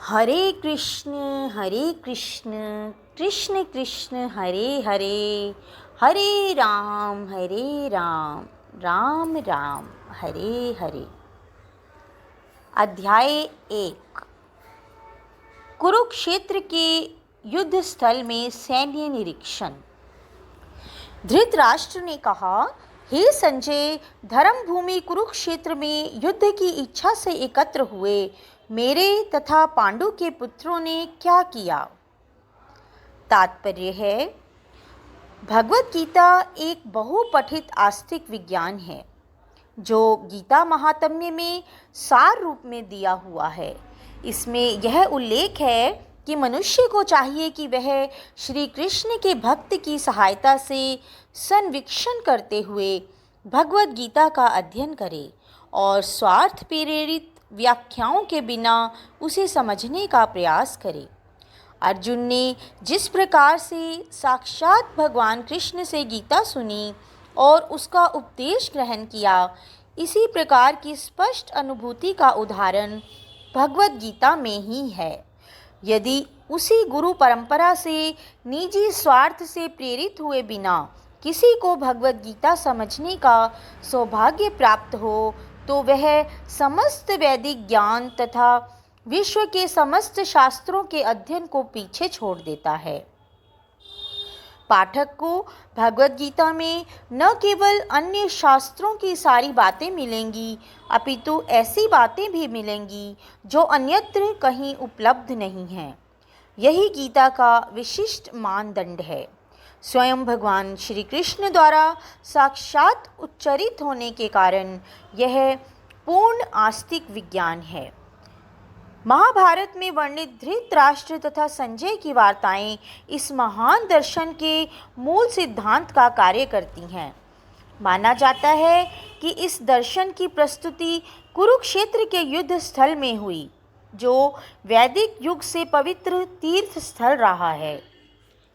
हरे कृष्ण कृष्ण कृष्ण हरे हरे, हरे राम राम राम हरे हरे। अध्याय 1। कुरुक्षेत्र के युद्ध स्थल में सैन्य निरीक्षण। धृतराष्ट्र ने कहा, हे संजय, धर्मभूमि कुरुक्षेत्र में युद्ध की इच्छा से एकत्र हुए मेरे तथा पांडु के पुत्रों ने क्या किया। तात्पर्य है, भगवत गीता एक बहुपठित आस्तिक विज्ञान है जो गीता महात्म्य में सार रूप में दिया हुआ है। इसमें यह उल्लेख है कि मनुष्य को चाहिए कि वह श्री कृष्ण के भक्त की सहायता से संवीक्षण करते हुए भगवत गीता का अध्ययन करे और स्वार्थ प्रेरित व्याख्याओं के बिना उसे समझने का प्रयास करे। अर्जुन ने जिस प्रकार से साक्षात भगवान कृष्ण से गीता सुनी और उसका उपदेश ग्रहण किया, इसी प्रकार की स्पष्ट अनुभूति का उदाहरण भगवत गीता में ही है। यदि उसी गुरु परंपरा से निजी स्वार्थ से प्रेरित हुए बिना किसी को भगवत गीता समझने का सौभाग्य प्राप्त हो, तो वह समस्त वैदिक ज्ञान तथा विश्व के समस्त शास्त्रों के अध्ययन को पीछे छोड़ देता है। पाठक को भगवत गीता में न केवल अन्य शास्त्रों की सारी बातें मिलेंगी, अपितु ऐसी बातें भी मिलेंगी जो अन्यत्र कहीं उपलब्ध नहीं हैं। यही गीता का विशिष्ट मानदंड है। स्वयं भगवान श्री कृष्ण द्वारा साक्षात उच्चरित होने के कारण यह पूर्ण आस्तिक विज्ञान है। महाभारत में वर्णित धृतराष्ट्र तथा संजय की वार्ताएं इस महान दर्शन के मूल सिद्धांत का कार्य करती हैं। माना जाता है कि इस दर्शन की प्रस्तुति कुरुक्षेत्र के युद्ध स्थल में हुई, जो वैदिक युग से पवित्र तीर्थ स्थल रहा है।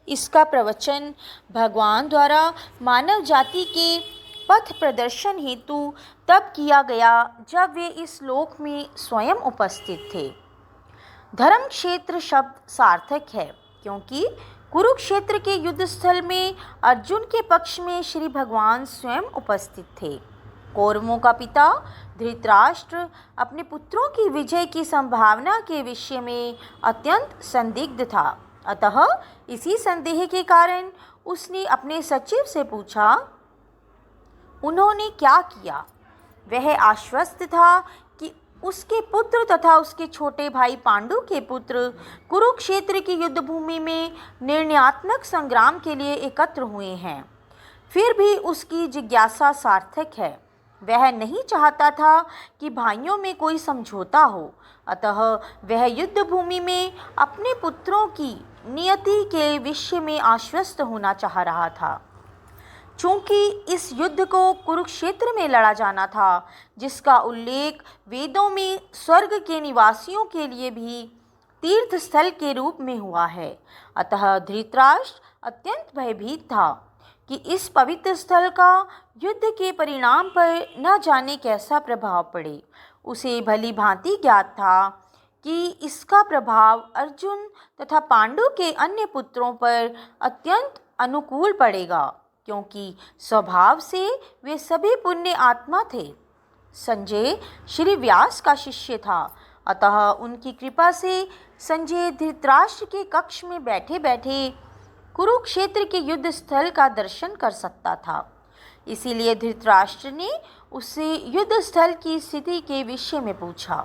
इसका प्रवचन भगवान द्वारा मानव जाति के पथ प्रदर्शन हेतु तब किया गया जब वे इस लोक में स्वयं उपस्थित थे। धर्म क्षेत्र शब्द सार्थक है क्योंकि कुरुक्षेत्र के युद्ध स्थल में अर्जुन के पक्ष में श्री भगवान स्वयं उपस्थित थे। कौरवों का पिता धृतराष्ट्र अपने पुत्रों की विजय की संभावना के विषय में अत्यंत संदिग्ध था। अतः इसी संदेह के कारण उसने अपने सचिव से पूछा, उन्होंने क्या किया। वह आश्वस्त था कि उसके पुत्र तथा उसके छोटे भाई पांडु के पुत्र कुरुक्षेत्र की युद्ध भूमि में निर्णयात्मक संग्राम के लिए एकत्र हुए हैं। फिर भी उसकी जिज्ञासा सार्थक है। वह नहीं चाहता था कि भाइयों में कोई समझौता हो, अतः वह युद्ध भूमि में अपने पुत्रों की नियति के विषय में आश्वस्त होना चाह रहा था। चूंकि इस युद्ध को कुरुक्षेत्र में लड़ा जाना था, जिसका उल्लेख वेदों में स्वर्ग के निवासियों के लिए भी तीर्थ स्थल के रूप में हुआ है, अतः धृतराष्ट्र अत्यंत भयभीत था कि इस पवित्र स्थल का युद्ध के परिणाम पर न जाने कैसा प्रभाव पड़े। उसे भली भांति ज्ञात था कि इसका प्रभाव अर्जुन तथा पांडु के अन्य पुत्रों पर अत्यंत अनुकूल पड़ेगा, क्योंकि स्वभाव से वे सभी पुण्य आत्मा थे। संजय श्री व्यास का शिष्य था, अतः उनकी कृपा से संजय धृतराष्ट्र के कक्ष में बैठे बैठे कुरुक्षेत्र के युद्ध स्थल का दर्शन कर सकता था। इसीलिए धृतराष्ट्र ने उससे युद्ध स्थल की स्थिति के विषय में पूछा।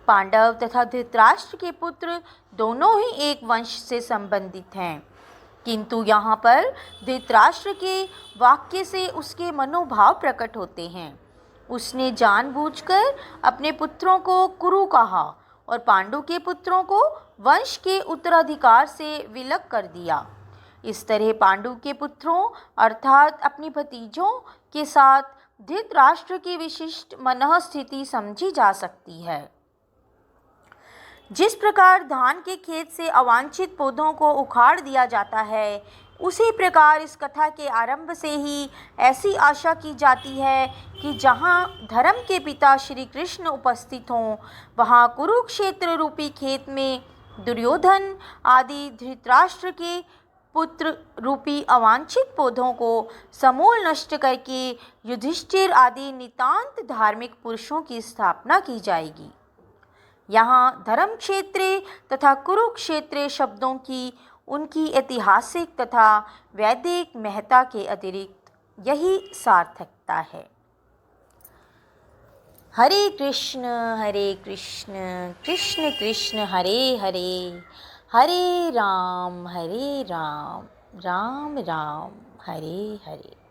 पांडव तथा धृतराष्ट्र के पुत्र दोनों ही एक वंश से संबंधित हैं, किंतु यहाँ पर धृतराष्ट्र के वाक्य से उसके मनोभाव प्रकट होते हैं। उसने जानबूझकर अपने पुत्रों को कुरु कहा और पांडु के पुत्रों को वंश के उत्तराधिकार से विलग कर दिया। इस तरह पांडु के पुत्रों अर्थात अपने भतीजों के साथ धृतराष्ट्र की विशिष्ट मनःस्थिति समझी जा सकती है। जिस प्रकार धान के खेत से अवांछित पौधों को उखाड़ दिया जाता है, उसी प्रकार इस कथा के आरंभ से ही ऐसी आशा की जाती है कि जहाँ धर्म के पिता श्री कृष्ण उपस्थित हों, वहाँ कुरुक्षेत्र रूपी खेत में दुर्योधन आदि धृतराष्ट्र के पुत्र रूपी अवांछित पौधों को समूल नष्ट करके युधिष्ठिर आदि नितांत धार्मिक पुरुषों की स्थापना की जाएगी। यहाँ धर्म क्षेत्रे तथा कुरुक्षेत्रे शब्दों की उनकी ऐतिहासिक तथा वैदिक महत्ता के अतिरिक्त यही सार्थकता है। हरे कृष्ण कृष्ण कृष्ण हरे हरे, हरे राम राम राम हरे हरे।